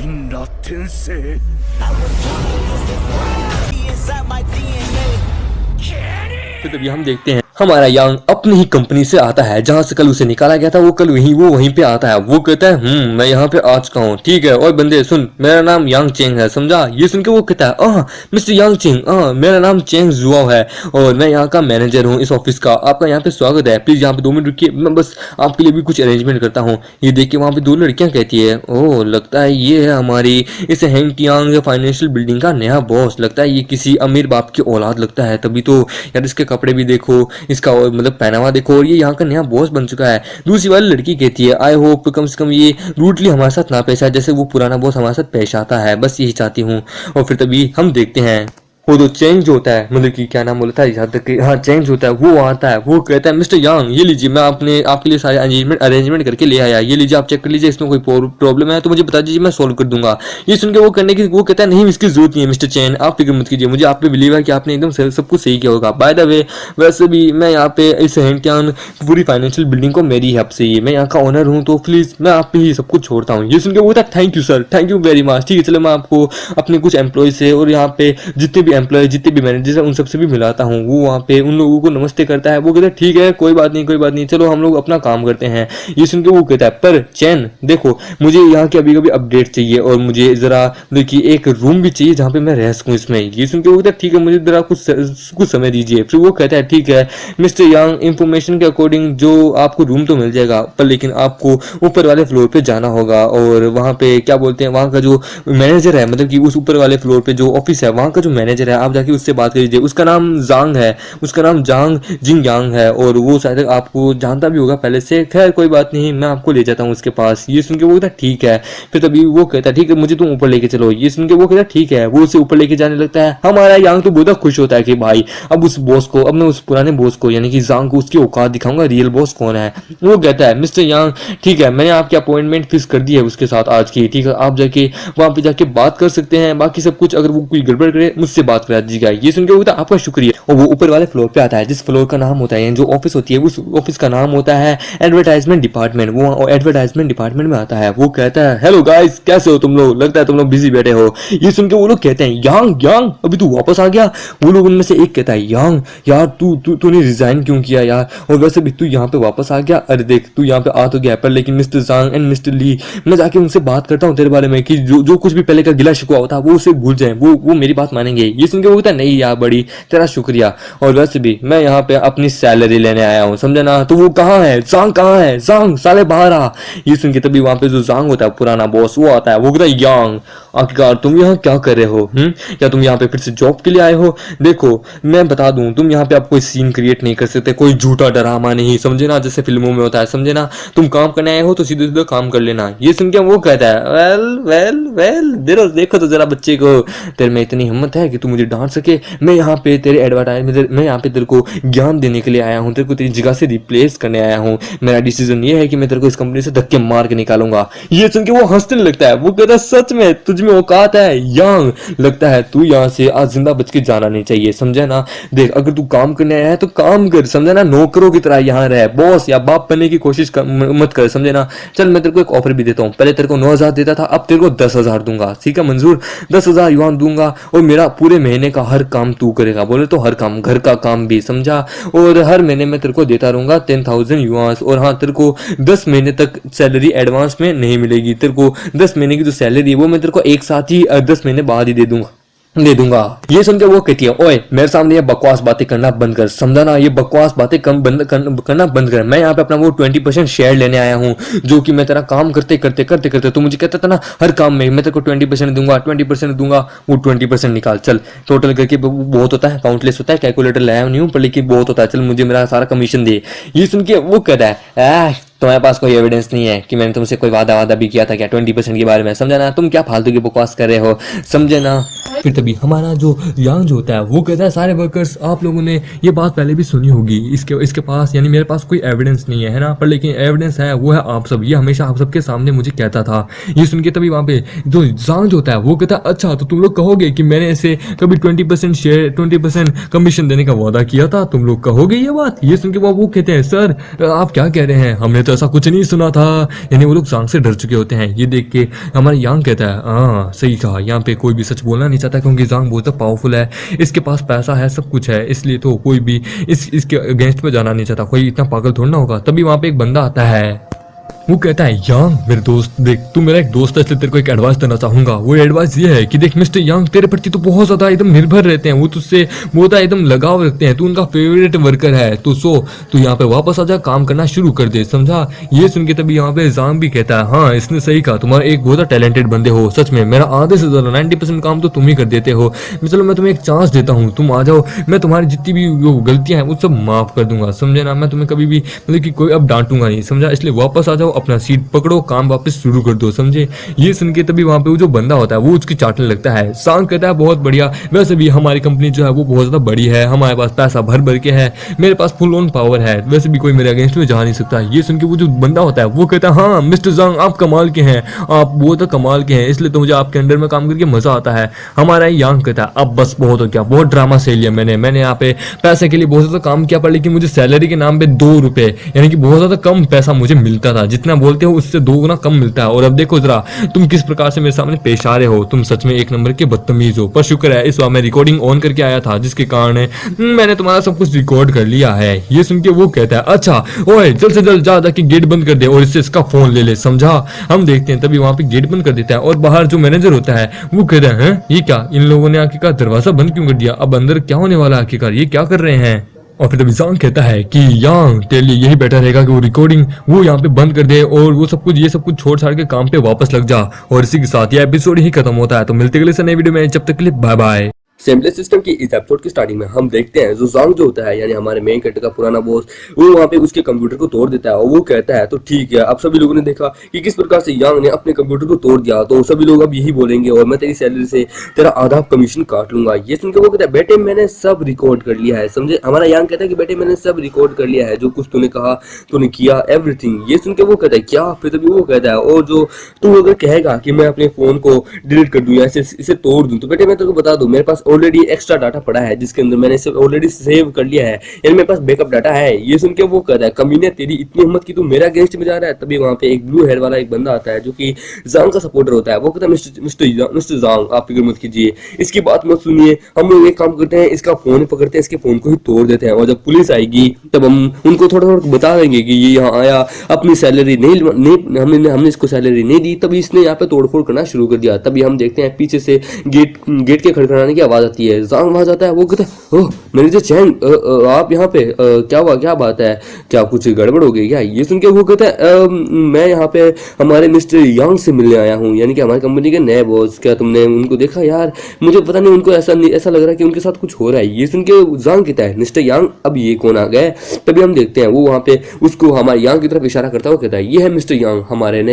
金羅天聖 तो तभी हम देखते हैं हमारा यांग अपनी ही कंपनी से आता है जहां से कल उसे निकाला गया था। वो कल वहीं पे आता है। वो कहता है मैं यहाँ पे आ चुका हूँ। ठीक है, और बंदे सुन, मेरा नाम यांग चेंग है, समझा। ये सुन के वो कहता है मिस्टर यांग चेंग, मेरा नाम चेंग जुआओ है और मैं यहाँ का मैनेजर हूँ इस ऑफिस का। आपका यहाँ पे स्वागत है, प्लीज यहाँ पे 2 मिनट रुकिए, मैं बस आपके लिए भी कुछ अरेंजमेंट करता हूँ। ये देख के वहाँ पे 2 लड़कियां कहती है ओह लगता है ये है हमारी इस हैंगटियांग फाइनेंशियल बिल्डिंग का नया बॉस। लगता है ये किसी अमीर बाप की औलाद लगता है, तभी तो यार इसके कपड़े भी देखो, इसका मतलब पहनावा देखो, और ये यहाँ का नया बॉस बन चुका है। दूसरी वाली लड़की कहती है आई होप कम से कम ये रूटली हमारे साथ ना पेश आए जैसे वो पुराना बॉस हमारे साथ पेश आता है, बस यही चाहती हूँ। और फिर तभी हम देखते हैं वो तो चेंज होता है, मतलब कि क्या नाम बोला था यहाँ तक कि हाँ चेंज होता है। वो आता है, वो कहता है मिस्टर यांग ये लीजिए, मैं आपके लिए सारे अरेंजमेंट करके ले आया, ये लीजिए आप चेक कर लीजिए, इसमें कोई प्रॉब्लम है तो मुझे बता दीजिए, मैं सॉल्व कर दूंगा। ये सुन के वो करने की वो कहता है नहीं इसकी जरूरत नहीं है मिस्टर चेन, आप फिक्र मत कीजिए, मुझे आप पे बिलीव है कि आपने एकदम सब कुछ सही किया होगा। बाय द वे वैसे भी मैं यहाँ पे इस हैंगटियांग पूरी फाइनेंशियल बिल्डिंग को मेरी है आपसे, ये मैं यहाँ का ओनर हूँ, तो प्लीज मैं आप पे ही सब कुछ छोड़ता हूँ। ये सुन के वो कहता है thank you sir, thank you very much. ठीक है चलो मैं आपको अपने कुछ एम्प्लॉय से और यहाँ पे जितने भी एम्प्लॉय जितने भी मैनेजर उन सबसे भी मिलाता हूँ। वो वहाँ पे उन लोगों को नमस्ते करता है। वो कहता है ठीक है कोई बात नहीं चलो हम लोग अपना काम करते हैं। ये सुन के वो कहता है पर चैन देखो मुझे यहाँ के अभी अपडेट चाहिए और मुझे जरा देखिए एक रूम भी चाहिए जहाँ पे मैं रह सकूँ इसमें। ये सुन के वो कहता है ठीक है मुझे जरा कुछ समय दीजिए। फिर वो कहता है ठीक है मिस्टर यांग इंफॉर्मेशन के अकॉर्डिंग जो आपको रूम तो मिल जाएगा पर लेकिन आपको ऊपर वाले फ्लोर पे जाना होगा और वहाँ पे क्या बोलते हैं वहाँ का जो मैनेजर है, मतलब कि उस ऊपर वाले फ्लोर पे जो ऑफिस है वहाँ का जो मैनेजर है आप जाके उससे बात कीजिए। उसका नाम जांग है, उसका नाम जांग जिंग यांग है और वो शायद आपको जानता भी होगा पहले से। खैर कोई बात नहीं मैं आपको ले जाता हूँ उसके पास। ये सुन के वो कहता है ठीक है। फिर तभी वो कहता है ठीक है मुझे तुम ऊपर लेके चलो। ये सुन के वो कहता है ठीक है। वो उसे ऊपर लेके जाने लगता है। हमारा यांग तो बहुत खुश होता है कि भाई अब उस बॉस को, अब मैं उस पुराने बॉस को यानी कि जांग को उसकी औकात दिखाऊंगा, रियल बॉस कौन है। वो कहता है मिस्टर यांग ठीक है मैंने आपकी अपॉइंटमेंट फिक्स कर दी है उसके साथ आज की, ठीक है आप जाके वहां पे जाके बात कर सकते हैं, बाकी सब कुछ अगर वो कोई गड़बड़ करे मुझसे बात करा दीजिएगा। ये सुन के वो कहता है आपका शुक्रिया। और वो ऊपर वाले फ्लोर पे आता है जिस फ्लोर का नाम होता है जो ऑफिस होती है उस ऑफिस का नाम होता है एडवर्टाइजमेंट डिपार्टमेंट। वो एडवर्टाइजमेंट डिपार्टमेंट में आता है। वो कहता है हेलो गाइस कैसे हो तुम लोग, लगता है तुम लोग बिजी बैठे हो। ये सुन के वो लोग कहते हैं यांग यांग अभी तू वापस आ गया। वो लोग उनमें से एक कहता है यांग यार तूने रिजाइन क्यों किया यार, और वैसे भी तू यहाँ पे वापस आ गया। अरे देख तू यहाँ पे आ तो गया पर लेकिन मिस्टर जांग एंड मिस्टर ली मैं जाके उनसे बात करता हूँ तेरे बारे में कि जो कुछ भी पहले का गिला शिकवा होता वो उसे भूल जाए, वो मेरी बात मानेंगे। ये सुन के वो कहता है नहीं यार बड़ी तेरा शुक्रिया, और वैसे भी मैं यहाँ पे अपनी सैलरी लेने आया हूँ समझे ना। तो वो कहाँ है जांग, कहाँ है जांग, साले बाहर आ। ये सुन के तभी वहां पे जो जांग होता है पुराना बॉस वो आता है। वो कहता है यांग आखिरकार तुम यहाँ क्या कर रहे हो, क्या तुम यहाँ पे फिर से जॉब के लिए आए हो। देखो मैं बता दूं तुम यहाँ पे आप कोई सीन क्रिएट नहीं कर सकते, कोई झूठा डरामा नहीं समझे ना, जैसे फिल्मों में होता है समझे ना। तुम काम करने आए हो तो सीधे सीधे काम कर लेना। ये सुन के वो कहता है वेल देखो तो जरा बच्चे को, तेरे में इतनी हिम्मत है कि तू मुझे डांट सके। मैं यहाँ पे तेरे एडवर्टाइजमेंट मैं यहाँ पे तेरे को ज्ञान देने के लिए आया हूँ, तेरे को तेरी जगह से रिप्लेस करने आया हूँ। मेरा डिसीजन ये है कि मैं तेरे को इस कंपनी से धक्के मार के निकालूंगा। ये सुन के वो हंसने लगता है। वो कहता है सच में तुझ में औकात है यांग, लगता है तू यहाँ से आज जिंदा बच के जाना नहीं चाहिए समझे ना। देख अगर तू काम करने आया है तो काम कर समझे ना, नौकरों की तरह यहाँ रह, बॉस या बाप बनने की कोशिश मत कर समझे ना। चल मैं तेरे को एक ऑफर भी देता हूँ, पहले तेरे को 9,000 देता था अब तेरे को 10,000 दूंगा, ठीक है मंजूर। 10,000 युआन दूंगा और मेरा पूरे महीने का हर काम तू करेगा, बोले तो हर काम घर का काम भी समझा, और हर महीने में तेरे को देता रहूंगा 10,000 युआन। और हाँ तेरे को 10 महीने तक सैलरी एडवांस में नहीं मिलेगी, तेरे को 10 महीने की जो सैलरी है वो मैं तेरे को एक साथ ही 10 महीने बाद ही दे दूंगा। ये सुन के वो कहती है ओए मेरे सामने ये बकवास बातें करना बंद कर समझा ना, ये बकवास बातें करना बंद कर। मैं यहाँ पे अपना वो 20% शेयर लेने आया हूँ जो कि मैं तेरा काम करते तो मुझे कहता था ना हर काम में मैं तेरे को 20% दूंगा। वो 20% निकाल चल, टोटल करके बहुत होता है, काउंटलेस होता है, कैलकुलेटर लाया नहीं हूँ पर लेकिन बहुत होता है, चल मुझे मेरा सारा कमीशन दे। ये सुन के वो कहता है तुम्हारे पास कोई एविडेंस नहीं है कि मैंने तुमसे कोई वादा भी किया था क्या 20% के बारे में, समझा ना, तुम क्या फालतू की बकवास कर रहे हो समझे ना। फिर तभी हमारा जो यांग जो होता है वो कहता है सारे वर्कर्स आप लोगों ने ये बात पहले भी सुनी होगी, इसके पास यानी मेरे पास कोई एविडेंस नहीं है ना, पर लेकिन एविडेंस है वो है आप सब, ये हमेशा आप सबके सामने मुझे कहता था। ये सुन के तभी वहाँ पे जो यांग जो होता है वो कहता है अच्छा तो तुम लोग कहोगे कि मैंने ऐसे कभी 20% शेयर 20% कमीशन देने का वादा किया था, तुम लोग कहोगे ये बात। ये सुन के वो कहते हैं सर आप क्या कह रहे हैं, हमने तो ऐसा कुछ नहीं सुना था। यानी वो लोग जांग से डर चुके होते हैं। ये देख के हमारा यांग कहता है हाँ सही कहा, यहाँ पे कोई भी सच बोलना नहीं चाहता क्योंकि जांग बहुत पावरफुल है, इसके पास पैसा है, सब कुछ है, इसलिए तो कोई भी इसके अगेंस्ट में जाना नहीं चाहता। कोई इतना पागल थोड़ा ना होगा। तभी वहां पे एक बंदा आता है, वो कहता है यांग मेरे दोस्त देख, तू मेरा एक दोस्त है इसलिए तेरे को एक एडवाइस देना चाहूंगा। वो एडवाइस ये है कि देख मिस्टर यांग तेरे प्रति तो बहुत ज्यादा एकदम निर्भर रहते हैं, वो तुझसे बहुत एकदम लगाव रखते हैं, तू उनका फेवरेट वर्कर है, तो तू यहाँ पे वापस आ जा, काम करना शुरू कर दे, समझा। ये सुन के तभी यहाँ पे जांग भी कहता है हाँ इसने सही कहा, तुम्हारा एक बहुत टैलेंटेड बंदे हो, सच में मेरा आधे से ज्यादा 90% काम तो तुम ही कर देते हो। चलो मैं तुम्हें एक चांस देता हूँ, तुम आ जाओ, मैं तुम्हारी जितनी भी वो गलतियां हैं वो सब माफ कर दूंगा, समझे ना। मैं तुम्हें कभी भी मतलब कि कोई अब डांटूंगा नहीं, समझा। इसलिए वापस आ जाओ, अपना सीट पकड़ो, काम वापस शुरू कर दो, समझे। ये सुन के तभी वहां पे वो जो बंदा होता है वो उसकी चाटने लगता है। सांग कहता है बहुत बढ़िया, वैसे भी हमारी कंपनी जो है वो बहुत ज्यादा बड़ी है, हमारे पास पैसा भर भर के है, मेरे पास फुल ऑन पावर है, वैसे भी कोई मेरे अगेंस्ट में जा नहीं सकता। ये सुन के वो जो बंदा होता है वो कहता है हाँ मिस्टर जांग आप कमाल के हैं, आप बहुत कमाल के हैं, इसलिए तो मुझे आपके अंडर में काम करके मजा आता है। हमारा यांग कहता है अब बस बहुत हो गया, बहुत ड्रामा सही लिया मैंने यहाँ पे पैसे के लिए बहुत ज्यादा काम किया, पर लेकिन मुझे सैलरी के नाम पे 2 रुपए यानी कि बहुत ज्यादा कम पैसा मुझे मिलता था, जितना बोलते हो उससे 2 गुना कम मिलता है। और अब देखो जरा तुम किस प्रकार से मेरे सामने पेश आ रहे हो, तुम सच में एक नंबर के बदतमीज हो। पर शुक्र है इस बार मैं रिकॉर्डिंग ऑन करके आया था, जिसके कारण मैंने तुम्हारा सब कुछ रिकॉर्ड कर लिया है। ये सुन के वो कहता है अच्छा ओए जल्द से जल्द जा जाके गेट बंद कर दे और इससे इसका फोन ले ले, समझा। हम देखते हैं तभी वहां पे गेट बंद कर देता है और बाहर जो मैनेजर होता है वो कहता है ये क्या, इन लोगों ने आखिरकार दरवाजा बंद क्यों कर दिया, अब अंदर क्या होने वाला है, आखिरकार ये क्या कर रहे हैं। और फिर तभी जांग कहता है कि यांग तेरे लिए यही बेटर रहेगा कि वो रिकॉर्डिंग वो यहाँ पे बंद कर दे और वो सब कुछ ये सब कुछ छोड़ छाड़ के काम पे वापस लग जा। और इसी के साथ ये एपिसोड ही खत्म होता है। तो मिलते अगले से नए वीडियो में, जब तक के लिए बाय बाय। सेमलेस सिस्टम की इस एपिसोड की स्टार्टिंग में हम देखते हैं जो जांग जो होता है यानी हमारे मेन कैरेक्टर का पुराना बॉस, वो वहाँ पे उसके कंप्यूटर को तोड़ देता है और वो कहता है तो ठीक है। अब सभी लोगों ने देखा कि किस प्रकार से यांग ने अपने कंप्यूटर को तोड़ दिया, तो सभी लोग अब यही बोलेंगे और मैं तेरी सैलरी से तेरा आधा कमीशन काट लूंगा। ये सुनकर वो कहता है बेटे मैंने सब रिकॉर्ड कर लिया है, समझे। हमारा यांग कहता है कि बेटे मैंने सब रिकॉर्ड कर लिया है, जो कुछ तूने कहा तूने किया एवरीथिंग। ये सुनकर वो कहता है क्या, फिर तभी वो कहता है और जो तू अगर कहेगा कि मैं अपने फोन को डिलीट कर दूं या इसे तोड़ दूं, तो बेटे मैं तेरे को बता दूं मेरे पास ऑलरेडी एक्स्ट्रा डाटा पड़ा है जिसके अंदर मैंने इसे ऑलरेडी सेव कर लिया है, यानी मेरे पास बैकअप डाटा है। ये सुन के वो कहता है कमीने तेरी इतनी हिम्मत की तू मेरा अगेंस्ट में जा रहा है। तभी वहां पे एक ब्लू हेयर वाला एक बंदा आता है जो कि जांग का सपोर्टर होता है। वो कहता है मिस्टर जांग आप फिक्र मत कीजिए, इसकी बात मत सुनिए, हम लोग एक काम करते हैं इसका फोन पकड़ते हैं, इसके फोन को ही तोड़ देते हैं और जब पुलिस आएगी तब हम उनको थोड़ा थोड़ा बता देंगे कि ये यहाँ आया, अपनी सैलरी नहीं हमने इसको सैलरी नहीं दी, तभी इसने यहाँ पे तोड़फोड़ करना शुरू कर दिया। तभी हम देखते हैं पीछे से गेट के खड़खड़ाने की आवाज आती है। जांग वहां जाता है, वो कहता है ओह मैनेजर चैंग आप यहाँ पे क्या हुआ, क्या बात है, क्या कुछ गड़बड़ हो गई क्या। ये सुन के वो कहता है मैं यहाँ पे हमारे मिस्टर यांग से मिलने आया हूँ, यानी कि हमारी कंपनी के नए बॉस। क्या तुमने उनको देखा यार, मुझे पता नहीं उनको ऐसा लग रहा है कि उनके साथ कुछ हो रहा है। ये सुन के जांग कहता है मिस्टर यांग अब ये कौन आ गए। तभी हम देखते हैं वो वहाँ पे उसको हमारे यांग की तरफ इशारा करता हुआ कहता है ये है मिस्टर यांग हमारी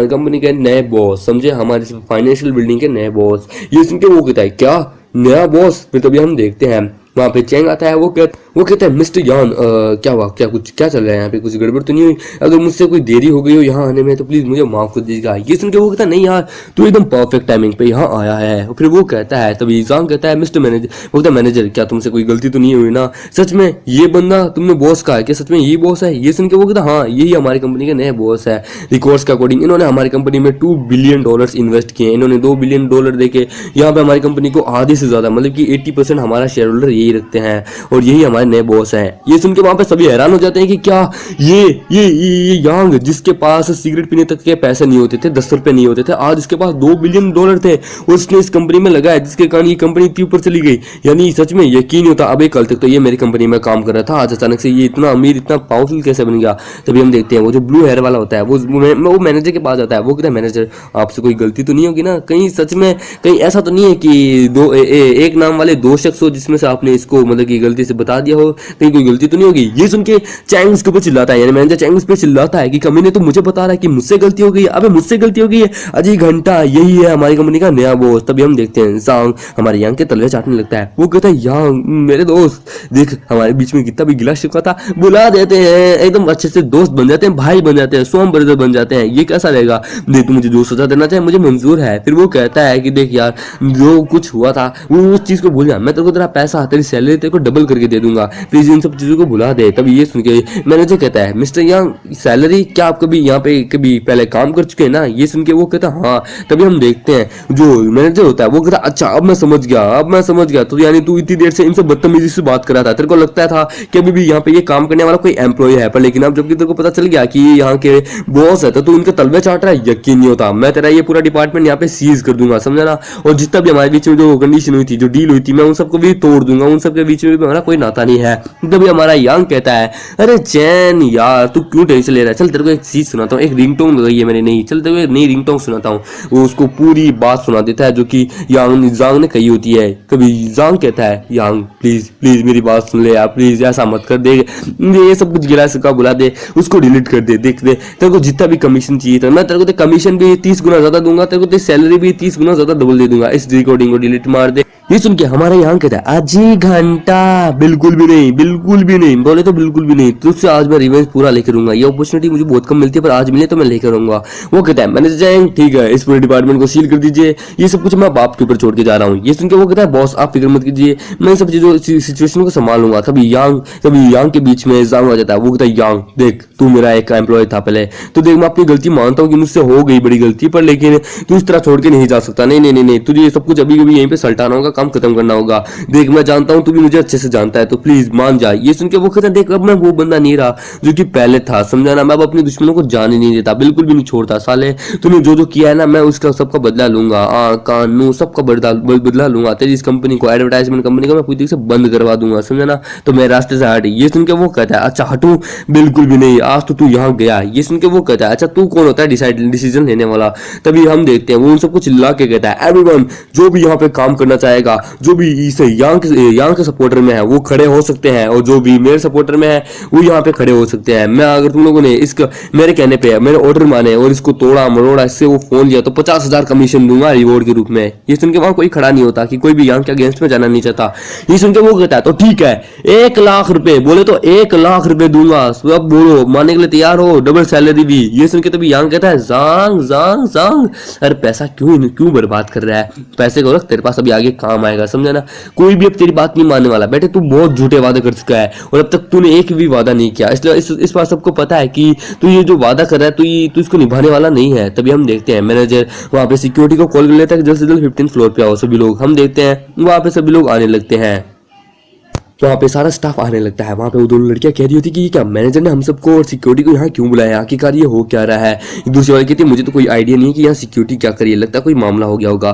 कंपनी के नए बॉस, समझे, हमारे फाइनेंशियल बिल्डिंग के नए बॉस। ये सुन के वो कहता है क्या नया बॉस। फिर तभी हम देखते हैं वहाँ पे चैंग आता है, वो कहता है मिस्टर यान क्या हुआ, क्या चल रहा है यहाँ पे, कुछ गड़बड़ तो नहीं हुई, अगर मुझसे कोई देरी हो गई हो यहाँ आने में तो प्लीज मुझे माफ कर दीजिएगा। ये सुन के वो कहता है नहीं यार तू एकदम परफेक्ट टाइमिंग पे यहाँ आया है। फिर वो कहता है तभी जांग कहता है मिस्टर मैनेजर, वो कहता है मैनेजर क्या तुमसे कोई गलती तो नहीं हुई ना, सच में ये बंदा तुमने बॉस कहा है क्या, सच में यही बॉस है। ये सुन के वो कहता है हाँ यही हमारी कंपनी के नए बॉस है। रिकॉर्ड्स के अकॉर्डिंग इन्होंने हमारी कंपनी में $2 बिलियन इन्वेस्ट किए, इन्होंने $2 बिलियन देके यहाँ पे हमारी कंपनी को आधे से ज्यादा मतलब कि 80% हमारा शेयर होल्डर यही रखते हैं और यही हमारे नए बॉस हैं। ये सुन के वहां पे सभी हैरान हो जाते हैं कि क्या ये यांग जिसके पास सिगरेट पीने तक के पैसे नहीं होते थे, 10 रुपए नहीं होते थे, आज इसके पास $2 बिलियन थे और उसने इस कंपनी में लगाया जिसके कारण ये कंपनी इतनी ऊपर चली गई। यानी सच में यकीन नहीं होता, अबे कल तक तो ये मेरी कंपनी में काम कर रहा था, आज अचानक से ये इतना अमीर इतना पावरफुल कैसे बन गया। तभी हम देखते हैं वो जो ब्लू हेयर वाला होता है वो मैनेजर के पास आता है। वो कहता है मैनेजर आपसे कोई गलती तो नहीं होगी ना, कहीं सच में कहीं ऐसा तो नहीं है कि एक नाम वाले 2 शख्स हो जिसमें से आपने इसको मतलब कि गलती से बता दिया हो, कहीं कोई गलती तो नहीं होगी। ये सुन के चैंग उसके ऊपर चिल्लाता है, यानी मैनेजर चैंग उस पर चिल्लाता है कि कमीने तो मुझे बता रहा है कि मुझसे गलती हो गई है, अबे मुझसे गलती हो गई है, अजी घंटा यही है हमारी कंपनी का नया बॉस। तभी हम देखते हैं जांग हमारे यांग के तलवे चाटने लगता है। वो कहता है यांग मेरे दोस्त देख हमारे बीच में कितना भी गिला शिकवा था बुला देते हैं, एकदम अच्छे से दोस्त बन जाते हैं, भाई बन जाते हैं, सोम ब्रदर बन जाते हैं, ये कैसा रहेगा, देख तू मुझे जो सजा देना चाहे मुझे मंजूर है। फिर वो कहता है कि देख यार जो कुछ हुआ था वो उस चीज को भूल जा, मैं तेरे को तेरा पैसा तेरी सैलरी तेरे को डबल करके दे दूंगा, प्लीज इन सब चीजों को भुला दे। तभी ये सुन के मैनेजर कहता है मिस्टर यंग सैलरी, क्या आप कभी यहाँ पे कभी पहले काम कर चुके हैं ना? ये सुन के वो कहता है हाँ। तभी हम देखते हैं जो मैनेजर होता है वो कहता है अच्छा अब मैं समझ गया, अब मैं समझ गया। तो यानी तू इतनी देर से इनसे बदतमीजी से बात कर रहा था, तेरे को लगता था कि अभी भी यहाँ पे ये काम करने वाला कोई एम्प्लॉय है, पर लेकिन अब जबकि तेरे को पता चल गया कि यहाँ के बॉस है तो तू इनके तलवे चाट रहा है। यकीन नहीं होता, मैं तेरा ये पूरा डिपार्टमेंट यहाँ पे सीज कर दूंगा, समझा ना? और जितना भी हमारे बीच में जो कंडीशन हुई थी, जो डील हुई थी, मैं उन सबको भी तोड़ दूंगा, उन सबके बीच में भी हमारा कोई नाता नहीं है। तभी हमारा यांग कहता है अरे चैन यार तू क्यों टेंशन ले रहा है, चल तेरे को एक चीज सुनाता हूँ, एक रिंगटोन लगाई है मैंने नई, चल तेरे को एक नई रिंगटोन सुनाता हूँ। वो उसको पूरी बात सुना देता है जो कि यांग ने कही होती है। कभी यांग कहता है यांग प्लीज प्लीज मेरी बात सुन ले यार, प्लीज ऐसा मत कर दे, ये सब कुछ गिरा सका बुला दे, उसको डिलीट कर दे, देख दे तेरे को जितना भी कमीशन चाहिए था मैं तेरे को कमीशन भी 30 गुना ज्यादा दूंगा, तेरे को सैलरी भी 30 गुना ज्यादा डबल दे दूंगा, इस रिकॉर्डिंग को डिलीट मार दे। ये सुन के हमारे यहाँ कहता है आजी घंटा, बिल्कुल भी नहीं, बिल्कुल भी नहीं, बोले तो बिल्कुल भी नहीं, तुझसे आज मैं रिवेंज पूरा लेकर आऊंगा, ये अपॉर्चुनिटी मुझे बहुत कम मिलती है पर आज मिले तो मैं लेकर आऊंगा। वो कहता है मैनेजर जैंग ठीक है इस पूरे डिपार्टमेंट को सील कर दीजिए, ये सब कुछ मैं बाप के ऊपर छोड़ के जा रहा हूँ। ये सुन के वो कहता है बॉस आप फिक्र मत कीजिए, मैं सब चीजों सिचुएशन को संभाल लूंगा। तभी यांग के बीच में जांग आ जाता है। वो कहता है यांग देख तू मेरा एक एम्प्लॉय था पहले, तो देख मैं अपनी गलती मानता हूँ कि मुझसे हो गई बड़ी गलती, पर लेकिन तू इस तरह छोड़ के नहीं जा सकता, नहीं नहीं नहीं नहीं, तुझे ये सब कुछ अभी यहीं पे सल्टाना होगा, काम खत्म करना होगा। देख मैं जानता हूँ तू भी मुझे अच्छे से जानता है, तो प्लीज मान जा। ये सुन के वो कहता है देख अब मैं वो बंदा नहीं रहा जो कि पहले था, समझा ना? मैं अब अपने दुश्मनों को जाने नहीं देता, बिल्कुल भी नहीं छोड़ता। साले तूने जो जो किया है ना मैं उसका सबका बदला लूंगा, कानून सबका बदला लूंगा। तेरी इस कंपनी को, एडवर्टाइजमेंट कंपनी को मैं पूरी तरीके से बंद करवा दूंगा, समझा ना? तो मैं रास्ते से हट। ये सुन के वो कहता है अच्छा हटूं, बिल्कुल भी नहीं, आज तो तू यहाँ गया। ये सुन के वो कहता है अच्छा तू कौन होता है डिसीजन लेने वाला? तभी हम देखते हैं वो उन सबको चिल्ला के कहता है एवरीवन जो भी यहाँ पे काम करना चाहेगा, जो भी इस यांग के सपोर्टर में है वो खड़े हो सकते हैं, और जो भी मेरे सपोर्टर में है वो यहाँ पे खड़े हो सकते हैं। मैं अगर तुम लोगों ने इसका मेरे कहने पे मेरे ऑर्डर माने और इसको तोड़ा मरोड़ा, इससे वो फोन लिया तो 50,000 कमीशन दूंगा रिवॉर्ड के रूप में। ये सुन के वहां कोई खड़ा नहीं होता कि कोई भी यांग के अगेंस्ट में जाना नहीं चाहता। ये सुन के वो कहता है तो ठीक है 1 लाख रुपए, बोले तो 1 लाख रुपए दूंगा, अब बोलो मानने के लिए तैयार हो, डबल सैलरी भी। ये सुन के तभी यांग कहता है जांग जांग जांग अरे पैसा क्यों बर्बाद कर रहा है, पैसे को रख तेरे पास अभी आगे काम आएगा, समझा ना? कोई भी अब तेरी बात नहीं मानने वाला। बेटे तू बहुत झूठे वादे कर चुका है और अब तक तूने एक भी वादा नहीं किया, इसलिए इस बार सबको पता है कि तू ये जो वादा कर रहा है तू इसको निभाने वाला नहीं है। तभी हम देखते हैं मैनेजर वहां पे सिक्योरिटी को कॉल कर लेता है कि जल्द से जल्द 15th फ्लोर पे आओ सभी लोग। हम देखते हैं वहां पे सभी लोग आने लगते हैं, तो वहाँ पे सारा स्टाफ आने लगता है। वहाँ पे वो दोनों लड़कियां कह रही होती कि क्या मैनेजर ने हम सबको और सिक्योरिटी को यहाँ क्यों बुलाया, आखिरकार ये हो क्या रहा है? दूसरी वाली कहती है मुझे तो कोई आइडिया नहीं है कि यहाँ सिक्योरिटी क्या करिए, लगता है कोई मामला हो गया होगा।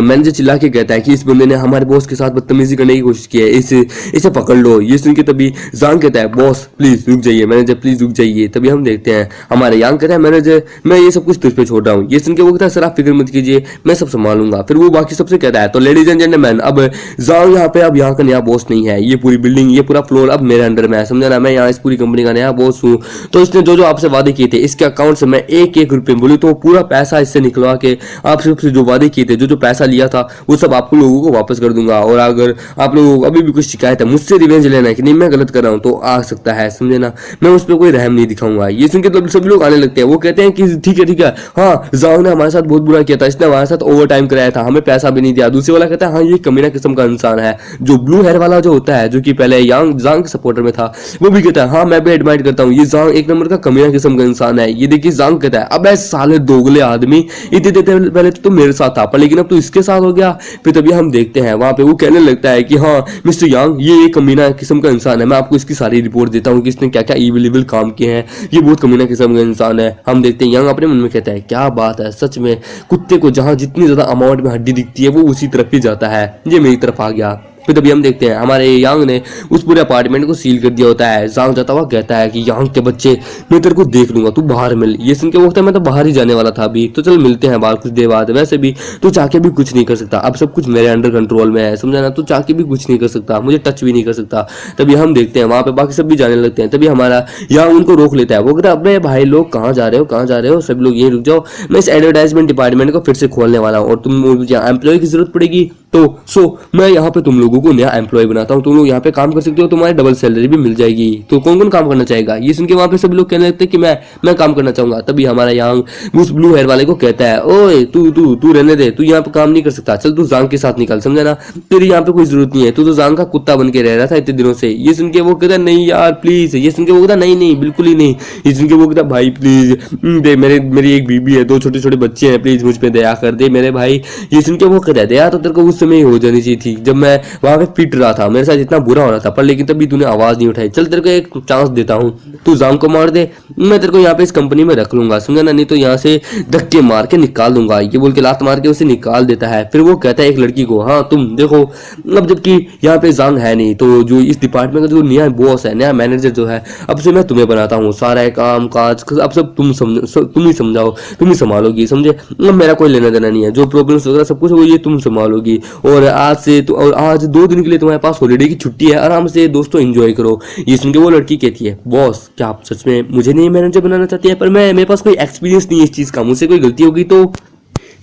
मैनेजर चिल्ला के कहता है कि इस बंदे ने हमारे बॉस के साथ बदतमीजी करने की कोशिश की है, इसे पकड़ लो। ये सुन के तभी जांग कहता है बॉस प्लीज रुक जाइए, मैनेजर प्लीज रुक जाइए। तभी हम देखते हैं हमारे यांग कहता है मैनेजर मैं ये सब कुछ तुझ पे छोड़ रहा हूँ। ये सुन के वो कहता है सर आप फिक्र मत कीजिए, मैं सब संभालूंगा। फिर वो बाकी सबसे कहता है तो लेडीज एंड जेंटलमैन अब जांग यहाँ पे अब यहाँ का नया बॉस नहीं है, ये पूरी बिल्डिंग ये पूरा फ्लोर अब मेरे अंडर में है, समझा ना? मैं यहाँ इस पूरी कंपनी का नया बॉस हूँ। तो इसने जो जो आपसे वादे किए थे इसके अकाउंट से मैं 1-1 रुपए बोलूँ तो पूरा पैसा इससे निकलवा के आपसे जो वादे किए थे, जो पैसा लिया था वो सब आप लोगों को वापस कर दूंगा। और अगर आप लोगों को अभी भी कुछ शिकायत है, मुझसे रिवेंज लेना है कि नहीं मैं गलत कर रहा हूँ तो आ सकता है, समझे ना? मैं उस पर कोई रहम नहीं दिखाऊंगा। ये सुन के तो सभी लोग आने लगते हैं। वो कहते हैं कि ठीक है हाँ जांग ने हमारे साथ बहुत बुरा किया था, इसने हमारे साथ ओवर टाइम कराया था, हमें पैसा भी नहीं दिया। दूसरे वाला कहता है हाँ ये कमीना किस्म का इंसान है। जो ब्लू हेयर वाला जो होता है जो कि पहले जांग सपोर्टर में था वो भी कहता है हाँ मैं भी एडमाइर करता हूँ, ये जांग एक नंबर का कमीना किस्म का इंसान है। ये देखिए जांग कहता है अबे साले दोगले आदमी, इतने देर पहले तो मेरे साथ था पर लेकिन अब तो इसके साथ हो गया। फिर तभी हम देखते हैं वहां पे वो कहने लगता है कि हाँ मिस्टर यांग ये एक कमीना किस्म का इंसान है, मैं आपको इसकी सारी रिपोर्ट देता हूँ कि इसने क्या क्या इविल काम किए हैं, ये बहुत कमीना किस्म का इंसान है। हम देखते हैं यांग अपने मन में कहता है क्या बात है, सच में कुत्ते को जहां जितनी ज्यादा अमाउंट में हड्डी दिखती है वो उसी तरफ ही जाता है, ये मेरी तरफ आ गया। फिर तभी हम देखते हैं हमारे यांग ने उस पूरे अपार्टमेंट को सील कर दिया होता है। जांग जाता हुआ कहता है कि यांग के बच्चे मैं तेरे को देख लूंगा, तू बाहर मिल। ये सुन के वो कहता है मैं तो बाहर ही जाने वाला था अभी, तो चल मिलते हैं बाहर कुछ देर बाद। वैसे भी तू चाह भी कुछ नहीं कर सकता, अब सब कुछ मेरे अंडर कंट्रोल में है, समझा ना? तू चाह भी कुछ नहीं कर सकता, मुझे टच भी नहीं कर सकता। तभी हम देखते हैं वहां पे बाकी सब भी जाने लगते हैं। तभी हमारा यांग उनको रोक लेता है। वो कहता है अबे भाई लोग कहाँ जा रहे हो, सब लोग यहीं रुक जाओ, मैं इस एडवर्टाइजमेंट डिपार्टमेंट को फिर से खोलने वाला हूँ और तुम मुझे एम्प्लॉय की जरूरत पड़ेगी तो मैं यहाँ पे तुम लोगों को नया एम्प्लॉय बनाता हूँ, तुम लोग यहाँ पे काम कर सकते हो, तुम्हारी डबल सैलरी भी मिल जाएगी। तो कौन कौन काम करना चाहेगा? ये सुन के वहाँ पे सभी लोग कहने लगते हैं कि मैं काम करना चाहूंगा। तभी हमारा यांग उस ब्लू हेयर वाले को कहता है, ओए तू रहने दे, तू यहाँ पे काम नहीं कर सकता, चल तू जांग के साथ निकल, समझा ना, तेरी यहाँ पे कोई जरूरत नहीं है, तू तो जांग का कुत्ता बन के रह रहा था इतने दिनों से। ये सुन के वो कहता है, नहीं यार प्लीज। ये सुन के वो कहता है, नहीं बिल्कुल ही नहीं। ये सुन के वो कहता है, भाई प्लीज दे, मेरी एक बीबी है, 2 छोटे छोटे बच्चे हैं, प्लीज मुझ पे दया कर दे मेरे भाई। ये सुन के वो कहता है, दया तो तेरे को उस समय ही हो जानी चाहिए थी जब मैं वहां पे पिट रहा था, मेरे साथ इतना बुरा हो रहा था, पर लेकिन तभी तूने आवाज नहीं उठाई। चल तेरे को एक चांस देता हूँ, तू जांग को मार दे, मैं तेरे को यहाँ पे इस कंपनी में रख लूंगा, समझा ना, नहीं तो यहाँ से धक्के मार के निकाल दूंगा। ये बोल के लात मार के उसे निकाल देता है। फिर वो कहता है एक लड़की को, हाँ तुम देखो, अब जबकि यहाँ पे जांग है नहीं, तो जो इस डिपार्टमेंट का जो नया बॉस है, नया मैनेजर जो है, अब से मैं तुम्हें बनाता हूँ, सारा काम काज अब सब तुम ही समझाओ, तुम ही संभालोगी, समझे। अब मेरा कोई लेना देना नहीं है, जो प्रॉब्लम्स वगैरह सब कुछ वो ये तुम संभालोगी। और आज 2 दिन के लिए तुम्हारे पास हॉलीडे की छुट्टी है, आराम से दोस्तों एंजॉय करो। ये सुन के वो लड़की कहती है, बॉस क्या आप सच में मुझे नहीं मैनेजर बनाना चाहते हैं? पर मेरे पास कोई एक्सपीरियंस नहीं है इस चीज का, मुझसे कोई गलती होगी तो।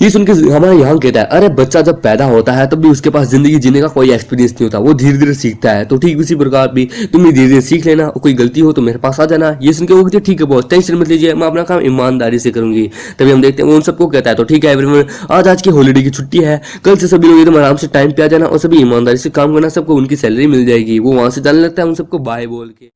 ये सुन के हमारा यहाँ कहता है, अरे बच्चा जब पैदा होता है तब भी उसके पास जिंदगी जीने का कोई एक्सपीरियंस नहीं होता, वो धीरे धीरे सीखता है। तो ठीक उसी प्रकार भी तुम भी धीरे धीरे सीख लेना, और कोई गलती हो तो मेरे पास आ जाना। ये सुन के वो कहते हैं, ठीक है बॉस, टेंशन मत लीजिए, मैं अपना काम ईमानदारी से करूंगी। तभी हम देखते हैं वो उन सबको कहता है, तो ठीक है एवरीवन, आज की हॉलीडे की छुट्टी है, कल से सभी लोग एकदम आराम से टाइम पे आ जाना और सभी ईमानदारी से काम करना, सबको उनकी सैलरी मिल जाएगी। वो वहां से जाने लगता है उन सबको बाय बोल के।